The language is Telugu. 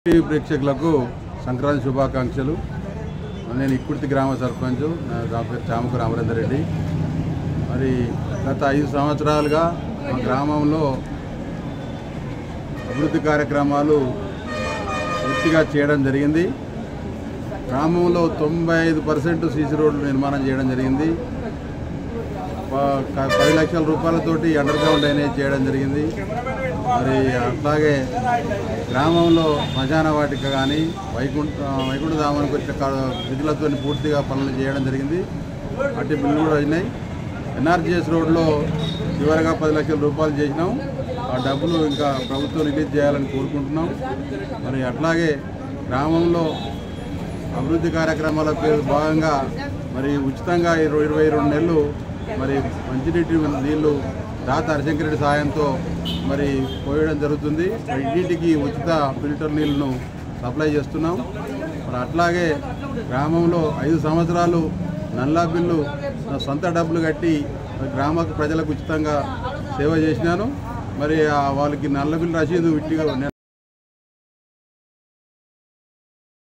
టీవీ ప్రేక్షకులకు సంక్రాంతి శుభాకాంక్షలు. నేను ఇక్కుర్తి గ్రామ సర్పంచ్, నా పేరు చామకు రామరేందర్ రెడ్డి. మరి గత 5 సంవత్సరాలుగా మా గ్రామంలో అభివృద్ధి కార్యక్రమాలు పూర్తిగా చేయడం జరిగింది. గ్రామంలో 95% సీసీ రోడ్లు నిర్మాణం చేయడం జరిగింది. 10 లక్షల రూపాయలతోటి అండర్ గ్రౌండ్ డ్రైనేజ్ చేయడం జరిగింది. మరి అట్లాగే గ్రామంలో శ్మశాన వాటిక కానీ వైకుంఠధామానికి వచ్చే నిధులతో పూర్తిగా పనులు చేయడం జరిగింది. అట్టి బిల్లు కూడా అయినాయి. ఎన్ఆర్జీఎస్ రోడ్లో చివరిగా 10 లక్షల రూపాయలు చేసినాం. ఆ డబ్బులు ఇంకా ప్రభుత్వం రిలీజ్ చేయాలని కోరుకుంటున్నాం. మరి అట్లాగే గ్రామంలో అభివృద్ధి కార్యక్రమాల పేరు భాగంగా మరి ఉచితంగా 22 నెలలు మరి మంచినీటి నీళ్లు దాత హరిశంకర్ రెడ్డి సహాయంతో మరి పోయడం జరుగుతుంది. ఇంటింటికి ఉచిత ఫిల్టర్ నీళ్లను సప్లై చేస్తున్నాం. మరి అట్లాగే గ్రామంలో 5 సంవత్సరాలు నల్లా బిల్లు సొంత డబ్బులు కట్టి ప్రజలకు ఉచితంగా సేవ చేసినాను. మరి వాళ్ళకి నల్ల బిల్లు రసీదు